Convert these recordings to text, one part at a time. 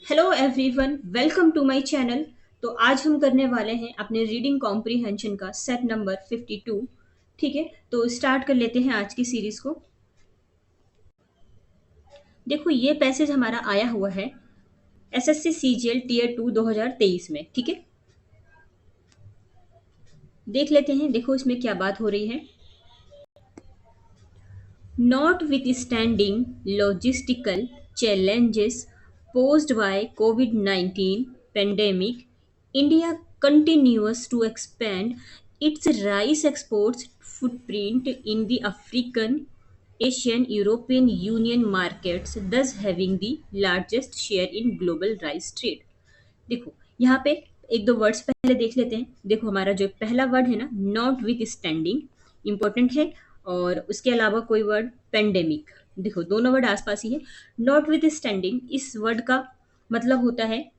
Hello everyone, welcome to my channel. तो आज हम करने वाले हैं अपने रीडिंग कॉम्प्रिहेंशन का सेट नंबर 52। ठीक है, तो स्टार्ट कर लेते हैं आज की सीरीज को। देखो, ये पैसेज हमारा आया हुआ है एसएससी सीजीएल टीयर 2 2023 में। ठीक है, देख लेते हैं। देखो इसमें क्या बात हो रही है। Notwithstanding logistical challenges posed by COVID-19 pandemic, India continues to expand its rice exports footprint in the African, Asian, European Union markets, thus having the largest share in global rice trade. देखो यहाँ पे एक दो words पहले देख लेते हैं। देखो हमारा जो पहला वर्ड है ना, नॉट विथ स्टैंडिंग, इंपॉर्टेंट है। और उसके अलावा कोई वर्ड पेंडेमिक। देखो दोनों वर्ड आसपास ही है। नॉट विथ स्टैंडिंग, इस वर्ड का मतलब होता है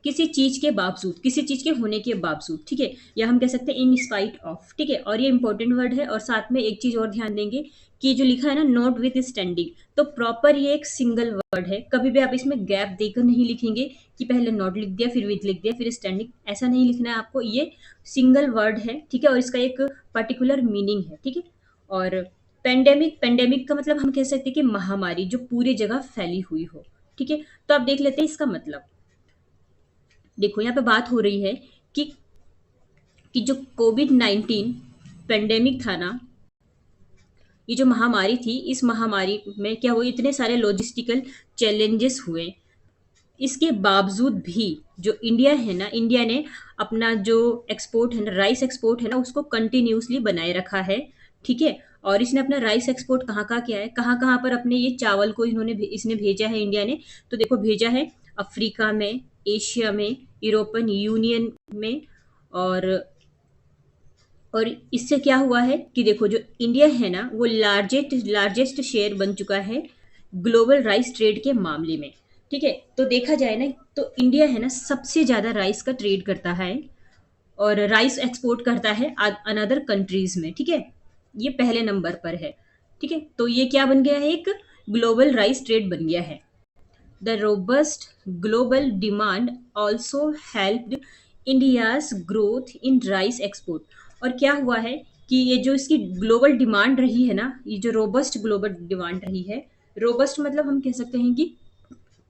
किसी चीज के बावजूद, किसी चीज के होने के बावजूद। ठीक है, या हम कह सकते हैं इन स्पाइट ऑफ। ठीक है, और ये इंपॉर्टेंट वर्ड है। और साथ में एक चीज और ध्यान देंगे कि जो लिखा है ना नॉट विथ स्टैंडिंग, तो प्रॉपर ये एक सिंगल वर्ड है। कभी भी आप इसमें गैप देकर नहीं लिखेंगे कि पहले नॉट लिख दिया फिर विथ लिख दिया फिर स्टैंडिंग, ऐसा नहीं लिखना है आपको। ये सिंगल वर्ड है। ठीक है, और इसका एक पर्टिकुलर मीनिंग है। ठीक है, और पेंडेमिक, पेंडेमिक का मतलब हम कह सकते हैं कि महामारी जो पूरी जगह फैली हुई हो। ठीक है, तो आप देख लेते हैं इसका मतलब। देखो यहाँ पे बात हो रही है कि जो कोविड 19 पेंडेमिक था ना, ये जो महामारी थी, इस महामारी में क्या हुआ, इतने सारे लॉजिस्टिकल चैलेंजेस हुए। इसके बावजूद भी जो इंडिया है ना, इंडिया ने अपना जो एक्सपोर्ट है ना, राइस एक्सपोर्ट है ना, उसको कंटिन्यूसली बनाए रखा है। ठीक है, और इसने अपना राइस एक्सपोर्ट कहाँ कहाँ किया है, कहाँ कहाँ पर अपने ये चावल को इसने भेजा है इंडिया ने। तो देखो भेजा है अफ्रीका में, एशिया में, यूरोपियन यूनियन में। और इससे क्या हुआ है कि देखो जो इंडिया है ना, वो लार्जेस्ट लार्जेस्ट शेयर बन चुका है ग्लोबल राइस ट्रेड के मामले में। ठीक है, तो देखा जाए ना, तो इंडिया है ना सबसे ज्यादा राइस का ट्रेड करता है और राइस एक्सपोर्ट करता है अनदर कंट्रीज में। ठीक है, ये पहले नंबर पर है। ठीक है, तो ये क्या बन गया है, एक ग्लोबल राइस ट्रेड बन गया है। The robust global demand also helped India's growth in rice export। और क्या हुआ है कि ये जो इसकी ग्लोबल डिमांड रही है ना, ये जो रोबस्ट ग्लोबल डिमांड रही है, रोबस्ट मतलब हम कह सकते हैं कि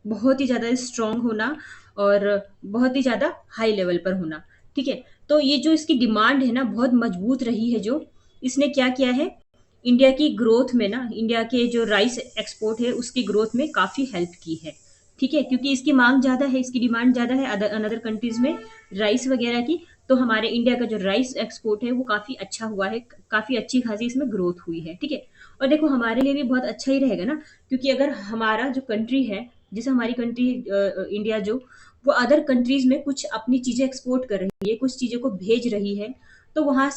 बहुत ही ज़्यादा स्ट्रांग होना और बहुत ही ज़्यादा हाई लेवल पर होना। ठीक है, तो ये जो इसकी डिमांड है ना बहुत मजबूत रही है। जो इसने क्या किया है, इंडिया की ग्रोथ में ना, इंडिया के जो राइस एक्सपोर्ट है उसकी ग्रोथ में काफ़ी हेल्प की है। ठीक है, क्योंकि इसकी मांग ज़्यादा है, इसकी डिमांड ज़्यादा है अदर अनदर कंट्रीज में राइस वगैरह की। तो हमारे इंडिया का जो राइस एक्सपोर्ट है वो काफ़ी अच्छा हुआ है, काफ़ी अच्छी खासी इसमें ग्रोथ हुई है। ठीक है, और देखो हमारे लिए भी बहुत अच्छा ही रहेगा ना, क्योंकि अगर हमारा जो कंट्री है, जैसे हमारी कंट्री इंडिया जो, वो अदर कंट्रीज में कुछ अपनी चीजें एक्सपोर्ट कर रही है, कुछ चीजों को भेज रही है, तो वहां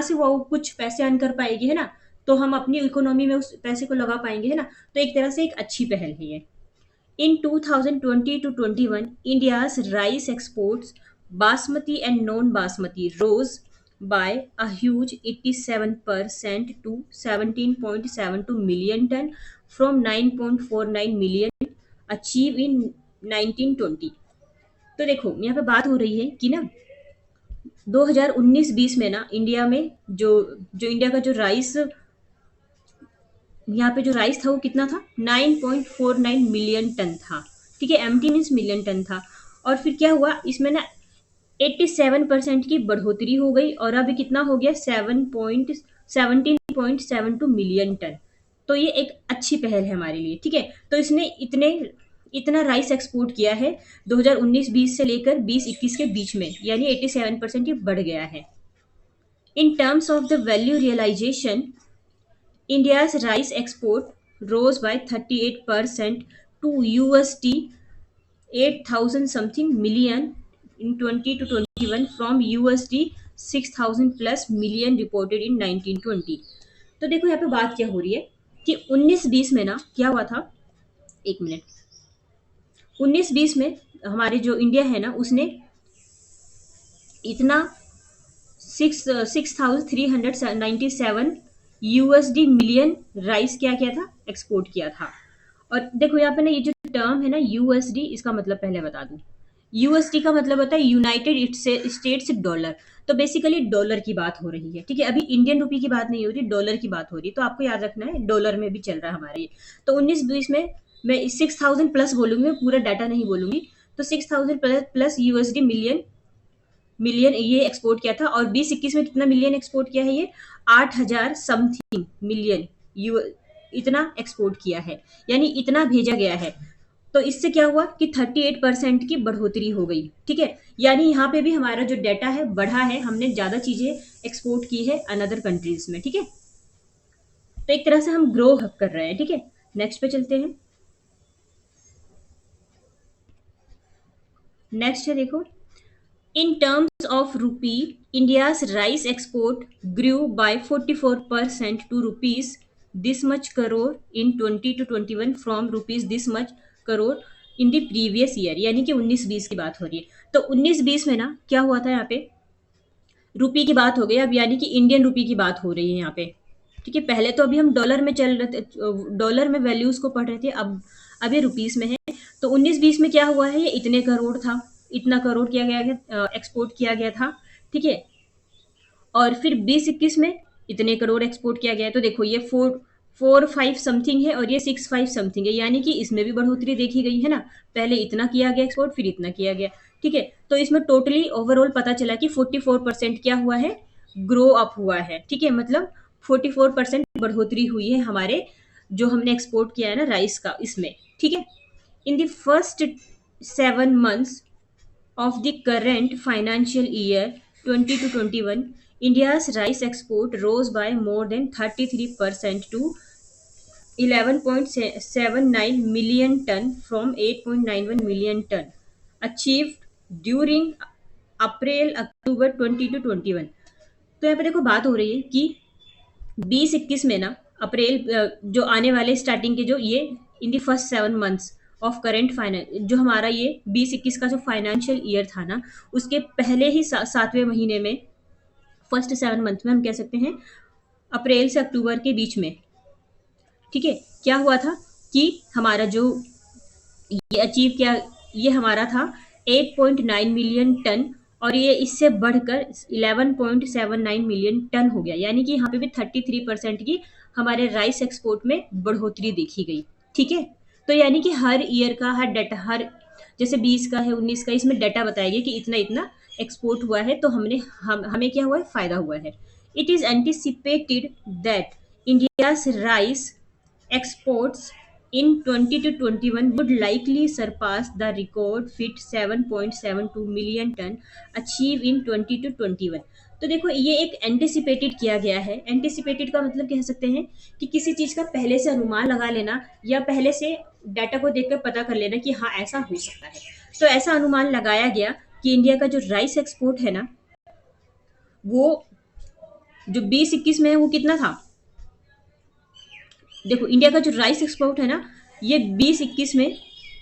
से वो कुछ पैसे अर्न कर पाएगी, है ना। तो हम अपनी इकोनॉमी में उस पैसे को लगा पाएंगे, है ना। तो एक तरह से एक अच्छी पहल है ये। In 2020 to 21, India's rice exports, basmati and non-basmati, rose by a huge 87% to 17.72 million ton from 9.49 million achieved in 1920। तो देखो यहाँ पे बात हो रही है कि ना 2019-20 में ना इंडिया में जो जो इंडिया का जो राइस, यहाँ पे जो राइस था वो कितना था, 9.49 मिलियन टन था। ठीक है, एमटी मीन्स मिलियन टन था। और फिर क्या हुआ इसमें ना 87% की बढ़ोतरी हो गई और अभी कितना हो गया, 17.72 मिलियन टन। तो ये एक अच्छी पहल है हमारे लिए। ठीक है, तो इसने इतना राइस एक्सपोर्ट किया है 2019-20 से लेकर 20-21 के बीच में, यानी 87% ये बढ़ गया है। In terms of the value realisation, India's rice export rose by 38% to USD 8,000 something million in 20 to 21 from USD 6,000 plus million reported in 1920। तो देखो यहाँ पे बात क्या हो रही है कि 19-20 में ना क्या हुआ था, एक मिनट, 19-20 में हमारे जो इंडिया है ना उसने इतना 6,397 यूएसडी मिलियन राइस क्या किया था, एक्सपोर्ट किया था। और देखो यहाँ पे ना ये जो टर्म है ना यूएसडी, इसका मतलब पहले बता दूं। यूएसडी का मतलब होता है यूनाइटेड स्टेट्स डॉलर। तो बेसिकली डॉलर की बात हो रही है, ठीक है। अभी इंडियन रुपी की बात नहीं हो रही, डॉलर की बात हो रही है। तो आपको याद रखना है डॉलर में भी चल रहा है हमारे ये। तो 19-20 में मैं 6000 प्लस बोलूंगी, मैं पूरा डाटा नहीं बोलूंगी। तो 6000 plus plus USD million million ये एक्सपोर्ट किया था। और 20-21 में कितना मिलियन एक्सपोर्ट किया है ये? 8000 समथिंग मिलियन यू इतना एक्सपोर्ट किया है, यानी इतना भेजा गया है। तो इससे क्या हुआ कि 38% की बढ़ोतरी हो गई, ठीक है। यानी यहाँ पे भी हमारा जो डाटा है बढ़ा है, हमने ज्यादा चीजें एक्सपोर्ट की है अनदर कंट्रीज में, ठीक है। तो एक तरह से हम ग्रो कर रहे हैं, ठीक है। नेक्स्ट पे चलते हैं। नेक्स्ट है देखो, in terms of rupee, India's rice export grew by 44% to rupees this much crore in 20 to 21 from rupees this much crore in the previous year। यानी कि 19-20 की बात हो रही है। तो 19-20 में ना क्या हुआ था, यहाँ पे रुपी की बात हो गई, अब यानी कि इंडियन रुपी की बात हो रही है यहाँ पे, ठीक है। पहले तो अभी हम डॉलर में चल रहे थे, डॉलर में वैल्यूज को पढ़ रहे थे, अब ये रुपीस में है। तो 19-20 में क्या हुआ है, ये इतने करोड़ था, इतना करोड़ किया गया, एक्सपोर्ट किया गया था, ठीक है। और फिर 20-21 में इतने करोड़ एक्सपोर्ट किया गया है। तो देखो ये 4-5 समथिंग है और ये 6-5 समथिंग है, यानी कि इसमें भी बढ़ोतरी देखी गई है ना। पहले इतना किया गया एक्सपोर्ट, फिर इतना किया गया, ठीक है। तो इसमें टोटली ओवरऑल पता चला कि 44% क्या हुआ है, ग्रो अप हुआ है, ठीक है। मतलब 44% बढ़ोतरी हुई है हमारे जो हमने एक्सपोर्ट किया है ना राइस का, इसमें, ठीक है। In the first 7 months of the current financial year 20 to 21, India's rice export rose by more than 33% to 11.79 million ton from 8.91 million ton, achieved during April October 20 to 21। तो यहाँ पे देखो बात हो रही है कि 20-21 में ना अप्रैल जो आने वाले स्टार्टिंग के जो ये in the first 7 months of current finance, जो हमारा ये 20-21 का जो फाइनेंशियल ईयर था ना, उसके पहले ही 7वें महीने में, फर्स्ट 7 month में हम कह सकते हैं अप्रैल से अक्टूबर के बीच में, ठीक है। क्या हुआ था कि हमारा जो ये अचीव किया, ये हमारा था 8.9 मिलियन टन, और ये इससे बढ़कर 11.79 मिलियन टन हो गया। यानी कि यहाँ पे भी 33% की हमारे राइस एक्सपोर्ट में बढ़ोतरी देखी गई, ठीक है। तो यानी कि हर ईयर का हर डाटा, हर जैसे 20 का है, 19 का, इसमें डाटा बताया गया कि इतना इतना एक्सपोर्ट हुआ है, तो हमें क्या हुआ है, फायदा हुआ है। It is anticipated that India's rice exports in 20 to 21 would likely surpass the record fit 7.72 million ton achieved in 20 to 21। तो देखो ये एक एंटिसिपेटेड किया गया है। एंटिसिपेटेड का मतलब कह सकते हैं कि किसी चीज का पहले से अनुमान लगा लेना, या पहले से डाटा को देखकर पता कर लेना कि हाँ ऐसा हो सकता है। तो ऐसा अनुमान लगाया गया कि इंडिया का जो राइस एक्सपोर्ट है ना, वो जो 20-21 में है वो कितना था। देखो इंडिया का जो राइस एक्सपोर्ट है ना, ये 20-21 में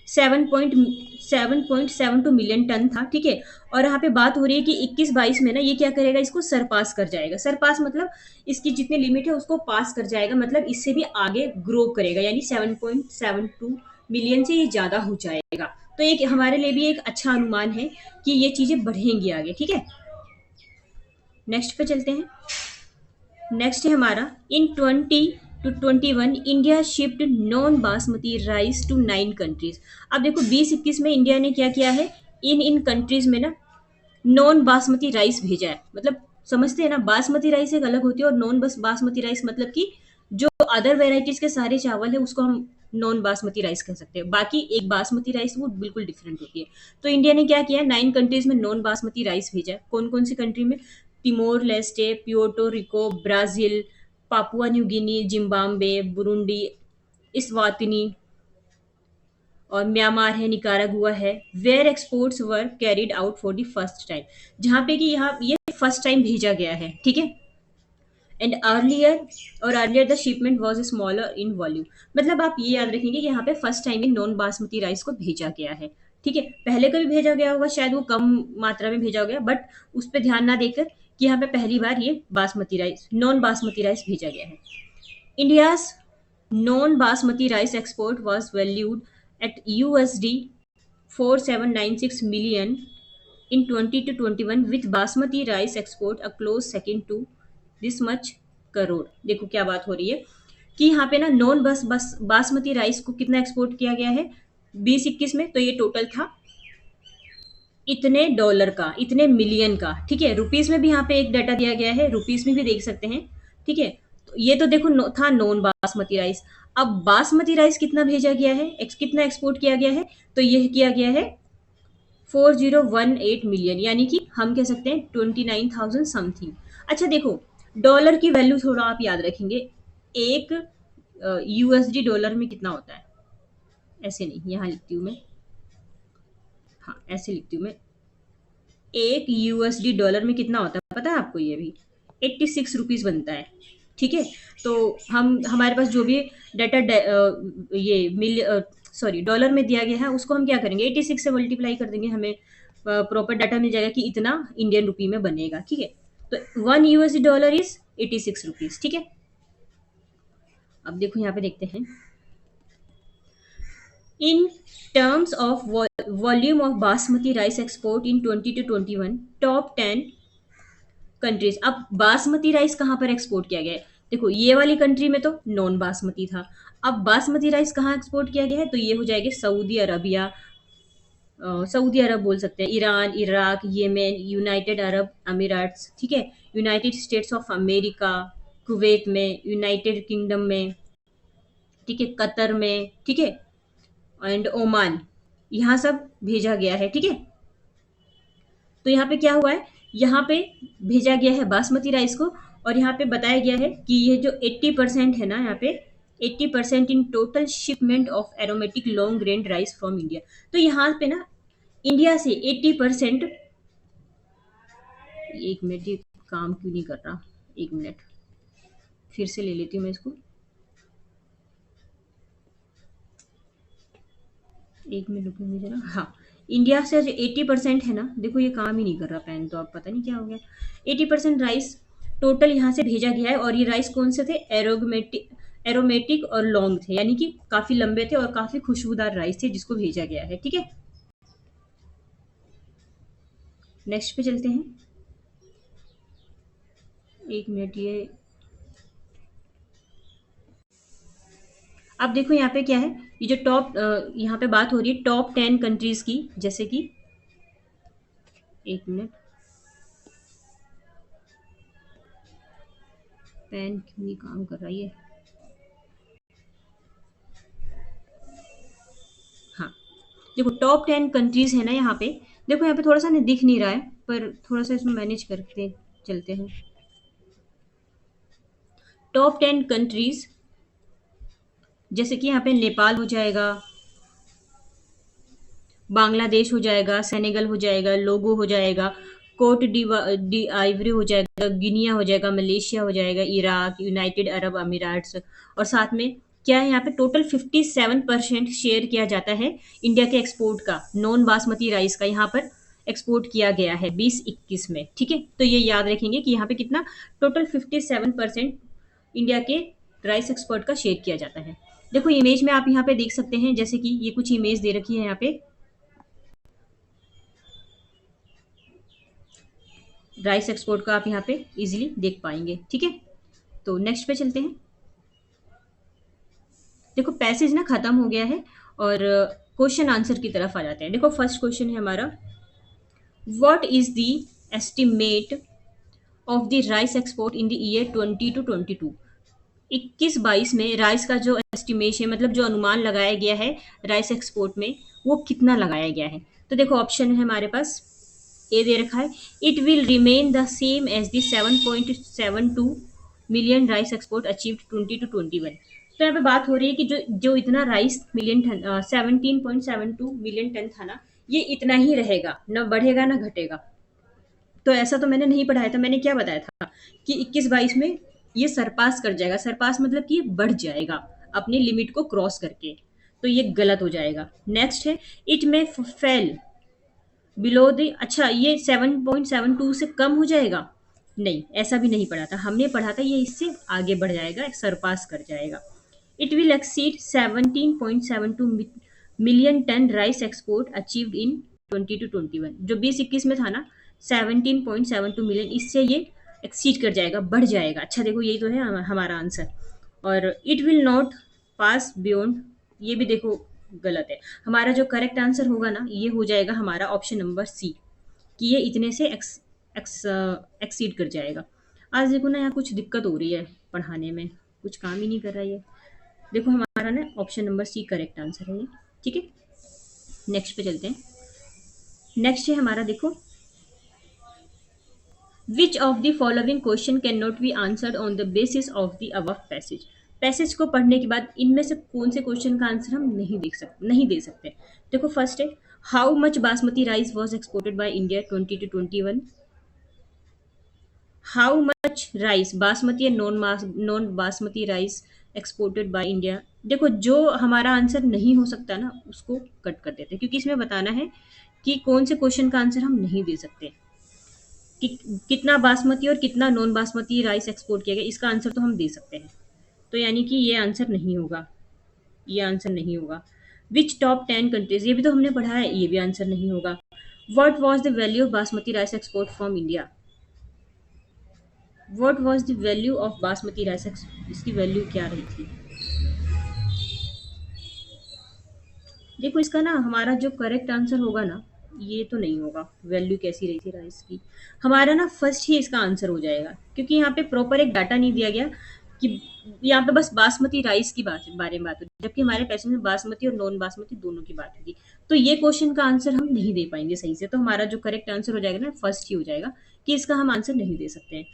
7.72 मिलियन टन था, ठीक है। और यहाँ पे बात हो रही है कि 21-22 में ना ये क्या करेगा, इसको सरपास कर जाएगा। सरपास मतलब इसकी जितनी लिमिट है उसको पास कर जाएगा, मतलब इससे भी आगे ग्रो करेगा, यानी 7.72 मिलियन से ये ज्यादा हो जाएगा। तो एक हमारे लिए भी एक अच्छा अनुमान है कि ये चीजें बढ़ेंगी आगे, ठीक है। नेक्स्ट पे चलते हैं। नेक्स्ट है हमारा in 20 to 21 India shift non basmati rice to 9 countries. अब देखो 20-21 में इंडिया ने क्या किया है, इन कंट्रीज में ना नॉन बासमती राइस भेजा है। मतलब समझते हैं ना, बासमती राइस एक अलग होती है, और नॉन बस बासमती राइस मतलब कि जो अदर वेराइटीज के सारे चावल है उसको हम नॉन बासमती राइस कह सकते हैं। बाकी एक बासमती राइस वो बिल्कुल डिफरेंट होती है। तो इंडिया ने क्या किया, 9 कंट्रीज में नॉन बासमती राइस भेजा है। कौन कौन सी कंट्री में, Timor Leste, Puerto Rico, Brazil, Papua New Guinea, Zimbabwe, Burundi, Eswatini, और म्यांमार है, निकारागुआ है। Where exports were carried out for the first time, जहाँ पे कि यहाँ ये फर्स्ट टाइम भेजा गया है, ठीक है। And earlier the shipment was smaller in volume. मतलब आप ये याद रखेंगे कि यहाँ पे फर्स्ट टाइम ही नॉन बासमती राइस को भेजा गया है, ठीक है। पहले कभी भेजा गया होगा, शायद वो कम मात्रा में भेजा गया, बट उस पर ध्यान ना देकर कि यहाँ पे पहली बार ये basmati rice, non basmati rice भेजा गया है। India's non basmati rice export was valued at USD 4796 million in 20 to 21 with basmati rice export a close second to this much crore. देखो क्या बात हो रही है कि यहाँ पे ना नॉन बस बासमती राइस को कितना एक्सपोर्ट किया गया है 2021 में, तो ये टोटल था इतने डॉलर का, इतने मिलियन का। ठीक है, रुपीस में भी यहाँ पे एक डाटा दिया गया है, रुपीस में भी देख सकते हैं। ठीक है, तो ये तो देखो था नॉन बासमती राइस। अब बासमती राइस कितना भेजा गया है, कितना एक्सपोर्ट किया गया है, तो ये किया गया है 4018 मिलियन, यानी कि हम कह सकते हैं 29,000 समथिंग। अच्छा देखो, डॉलर की वैल्यू थोड़ा आप याद रखेंगे। एक यूएसडी डॉलर में कितना होता है, ऐसे नहीं, यहाँ लिखती हूँ मैं, हाँ ऐसे लिखती हूँ मैं। एक यूएसडी डॉलर में कितना होता है पता है आपको, ये भी 86 रुपीज बनता है। ठीक है, तो हम हमारे पास जो भी डाटा ये सॉरी डॉलर में दिया गया है उसको हम क्या करेंगे 86 से मल्टीप्लाई कर देंगे, हमें प्रॉपर डाटा मिल जाएगा कि इतना इंडियन रुपी में बनेगा। ठीक है, तो 1 USD डॉलर इज 86 रुपीज। ठीक है, अब देखो यहाँ पे देखते हैं इन terms of volume of basmati rice export in 20 to 21 top 10 countries. अब बासमती राइस कहाँ पर एक्सपोर्ट किया गया है, देखो ये वाली कंट्री में तो नॉन बासमती था। अब बासमती राइस कहाँ एक्सपोर्ट किया गया है, तो ये हो जाएगा सऊदी अरबिया, सऊदी अरब बोल सकते हैं, Iran, Iraq, Yemen, United Arab Emirates. ठीक है, United States of America, Kuwait में, यूनाइटेड किंगडम में, ठीक है, कतर में, ठीक है, एंड ओमान, यहाँ सब भेजा गया है। ठीक है, तो यहाँ पे क्या हुआ है, यहाँ पे भेजा गया है बासमती राइस को, और यहाँ पे बताया गया है कि ये जो 80% है ना, यहाँ पे 80% in total shipment of aromatic long grain rice from India. तो यहाँ पे ना इंडिया से 80%, एक मिनट ये काम क्यों नहीं कर रहा, एक मिनट फिर से ले लेती हूँ मैं इसको, एक मिनट रुकिए जरा। हाँ, इंडिया से जो 80% है ना, देखो ये काम ही नहीं कर रहा पेन, तो अब पता नहीं क्या हो गया। 80% राइस टोटल यहाँ से भेजा गया है, और ये राइस कौन से थे, एरोमेटिक और लॉन्ग थे, यानी कि काफी लंबे थे और काफी खुशबूदार राइस थे जिसको भेजा गया है। ठीक है, नेक्स्ट पे चलते हैं। एक मिनट, अब देखो यहाँ पे क्या है, ये जो टॉप, यहाँ पे बात हो रही है टॉप 10 कंट्रीज की, जैसे कि, एक मिनट, पेन क्यों नहीं काम कर रहा ये, हाँ देखो टॉप 10 कंट्रीज है ना यहाँ पे। देखो यहाँ पे थोड़ा सा नहीं दिख नहीं रहा है, पर थोड़ा सा इसमें मैनेज करते चलते हैं। टॉप 10 कंट्रीज, जैसे कि यहाँ पे नेपाल हो जाएगा, बांग्लादेश हो जाएगा, सेनेगल हो जाएगा, लोगो हो जाएगा, कोट डी आइवरी हो जाएगा, गिनिया हो जाएगा, मलेशिया हो जाएगा, इराक, यूनाइटेड अरब अमीराट्स, और साथ में क्या है, यहाँ पे टोटल 57% शेयर किया जाता है इंडिया के एक्सपोर्ट का, नॉन बासमती राइस का यहाँ पर एक्सपोर्ट किया गया है 2021 में। ठीक है, तो ये याद रखेंगे कि यहाँ पे कितना टोटल 57% इंडिया के राइस एक्सपोर्ट का शेयर किया जाता है। देखो इमेज में आप यहाँ पे देख सकते हैं, जैसे कि ये कुछ इमेज दे रखी है यहाँ पे, राइस एक्सपोर्ट का आप यहाँ पे इजीली देख पाएंगे। ठीक है, तो नेक्स्ट पे चलते हैं। देखो पैसेज ना खत्म हो गया है, और क्वेश्चन आंसर की तरफ आ जाते हैं। देखो फर्स्ट क्वेश्चन है हमारा, what is the estimate of the rice export in the year 20 to 22। 21-22 में राइस का जो एस्टिमेशन, मतलब जो अनुमान लगाया गया है राइस एक्सपोर्ट में, वो कितना लगाया गया है। तो देखो ऑप्शन है हमारे पास, ए दे रखा है, it will remain the same as the 7.72 million rice export achieved 20 to 21। तो यहाँ पे बात हो रही है कि जो जो इतना rice million ton, 17.72 million ton था ना, ये इतना ही रहेगा, न बढ़ेगा ना घटेगा। तो ऐसा तो मैंने नहीं पढ़ाया था, मैंने क्या बताया था कि 21-22 में ये सरपास कर जाएगा, सरपास मतलब कि ये बढ़ जाएगा अपनी लिमिट को क्रॉस करके, तो ये गलत हो जाएगा। नेक्स्ट है, इट में फेल बिलो द, अच्छा ये 7.72 से कम हो जाएगा, नहीं ऐसा भी नहीं पढ़ा था, हमने पढ़ा था ये इससे आगे बढ़ जाएगा, सरपास कर जाएगा। It will exceed 17.72 million ton rice export achieved in 20 to 21। जो 20-21 में था ना, 17.72 मिलियन, इससे ये एक्सीड कर जाएगा, बढ़ जाएगा। अच्छा देखो, यही तो है हमारा आंसर। और it will not pass beyond, ये भी देखो गलत है। हमारा जो करेक्ट आंसर होगा ना, ये हो जाएगा हमारा ऑप्शन नंबर सी, कि ये इतने से एक्सीड कर जाएगा। आज देखो ना, यहाँ कुछ दिक्कत हो रही है पढ़ाने में, कुछ काम ही नहीं कर रहा है ये। देखो हमारा ना option number C correct answer है ये। ठीक है, नेक्स्ट पे चलते हैं। नेक्स्ट है हमारा, देखो, which of the following question can not be answered on the basis of the above passage. Passage को पढ़ने के बाद इनमें से कौन से क्वेश्चन का आंसर हम नहीं दे सकते। देखो फर्स्ट है, how much basmati rice was exported by India 20 to 21। How much rice, basmati या non basmati rice exported by India. देखो जो हमारा आंसर नहीं हो सकता ना, उसको कट कर देते हैं, क्योंकि इसमें बताना है कि कौन से क्वेश्चन का आंसर हम नहीं दे सकते। कि कितना बासमती और कितना नॉन बासमती राइस एक्सपोर्ट किया गया, इसका आंसर तो हम दे सकते हैं। तो यानी कि ये आंसर नहीं होगा, ये आंसर नहीं होगा। विच टॉप 10 कंट्रीज, ये भी तो हमने पढ़ा है, ये भी आंसर नहीं होगा। What was the value of basmati rice export from India. What was the value of basmati rice, इसकी वैल्यू क्या रही थी। देखो इसका ना, हमारा जो करेक्ट आंसर होगा ना, ये तो नहीं होगा। वैल्यू कैसी रही थी राइस की, हमारा ना फर्स्ट ही इसका आंसर हो जाएगा, क्योंकि यहाँ पे प्रॉपर एक डाटा नहीं दिया गया कि यहाँ पे बस बासमती राइस की बारे में बात होती, जबकि हमारे पैसे में बासमती और नॉन बासमती दोनों की बात होगी। तो ये क्वेश्चन का आंसर हम नहीं दे पाएंगे सही से, तो हमारा जो करेक्ट आंसर हो जाएगा ना, फर्स्ट ही हो जाएगा, कि इसका हम आंसर नहीं दे सकते हैं।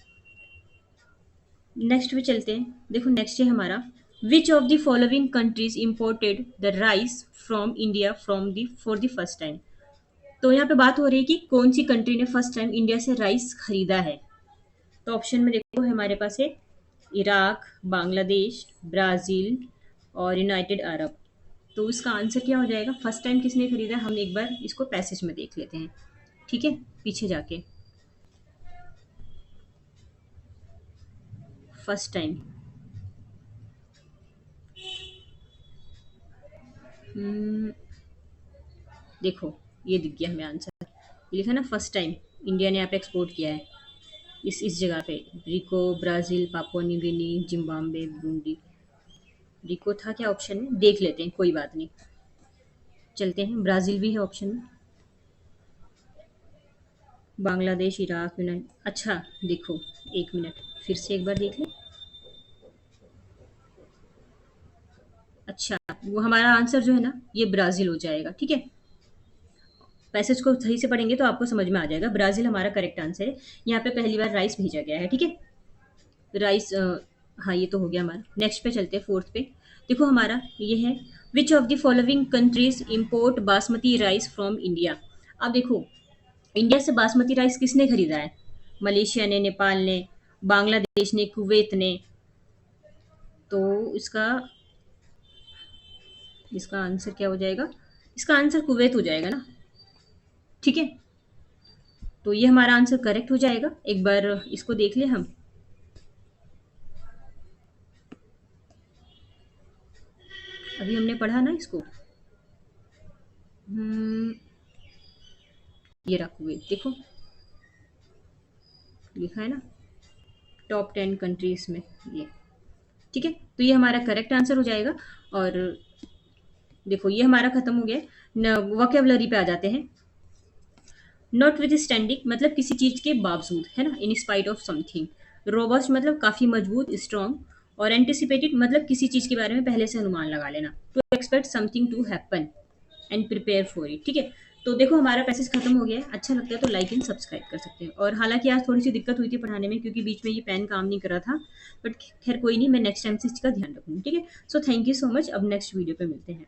नेक्स्ट पे चलते हैं। देखो नेक्स्ट है हमारा, which of the following countries imported the rice from India from the for the first time. तो यहाँ पे बात हो रही है कि कौन सी कंट्री ने फर्स्ट टाइम इंडिया से राइस खरीदा है। तो ऑप्शन में देखो हमारे पास है इराक, बांग्लादेश, ब्राज़ील और यूनाइटेड अरब। तो इसका आंसर क्या हो जाएगा, फर्स्ट टाइम किसने खरीदा, हम एक बार इसको पैसेज में देख लेते हैं। ठीक है, पीछे जाके, फर्स्ट टाइम, देखो ये दिख गया हमें आंसर, ये लिखा ना फर्स्ट टाइम इंडिया ने यहाँ पे एक्सपोर्ट किया है, इस जगह पे, Rico, Brazil, Papua New Guinea, Zimbabwe, Burundi. Rico था क्या ऑप्शन में, देख लेते हैं, कोई बात नहीं। चलते हैं, ब्राज़ील भी है ऑप्शन में, बांग्लादेश, इराक, यूनाइट, अच्छा देखो, एक मिनट फिर से एक बार देख लें। अच्छा, वो हमारा आंसर जो है ना, ये ब्राज़ील हो जाएगा। ठीक है, पैसेज को सही से पढ़ेंगे तो आपको समझ में आ जाएगा, ब्राज़ील हमारा करेक्ट आंसर है। यहाँ पे पहली बार राइस भेजा गया है। ठीक है, राइस, हाँ ये तो हो गया हमारा। नेक्स्ट पे चलते हैं, फोर्थ पे। देखो हमारा ये है, which of the following countries import basmati rice from India. अब देखो, इंडिया से बासमती राइस किसने खरीदा है, मलेशिया ने, नेपाल ने, बांग्लादेश ने, कुवैत ने। तो इसका इसका आंसर क्या हो जाएगा, इसका आंसर कुवैत हो जाएगा ना। ठीक है, तो ये हमारा आंसर करेक्ट हो जाएगा। एक बार इसको देख ले हम, अभी हमने पढ़ा ना इसको। हम्म, ये रहा कुवैत, देखो लिखा है ना टॉप 10 कंट्रीज में ये। ठीक है, तो ये हमारा करेक्ट आंसर हो जाएगा। और देखो ये हमारा खत्म हो गया। वोकेबलरी पे आ जाते हैं। नॉट विद स्टैंडिंग मतलब किसी चीज के बावजूद, है ना, in spite of something. Robust मतलब काफी मजबूत, स्ट्रॉन्ग। और एंटिसिपेटेड मतलब किसी चीज के बारे में पहले से अनुमान लगा लेना। To expect something to happen and prepare for it. ठीक है, तो देखो हमारा पैसेज खत्म हो गया है। अच्छा लगता है तो लाइक एंड सब्सक्राइब कर सकते हैं। और हालांकि आज थोड़ी सी दिक्कत हुई थी पढ़ाने में, क्योंकि बीच में ये पेन काम नहीं कर रहा था, बट खैर कोई नहीं, मैं नेक्स्ट टाइम से इसका ध्यान रखूंगी। ठीक है, so thank you so much. अब नेक्स्ट वीडियो पे मिलते हैं।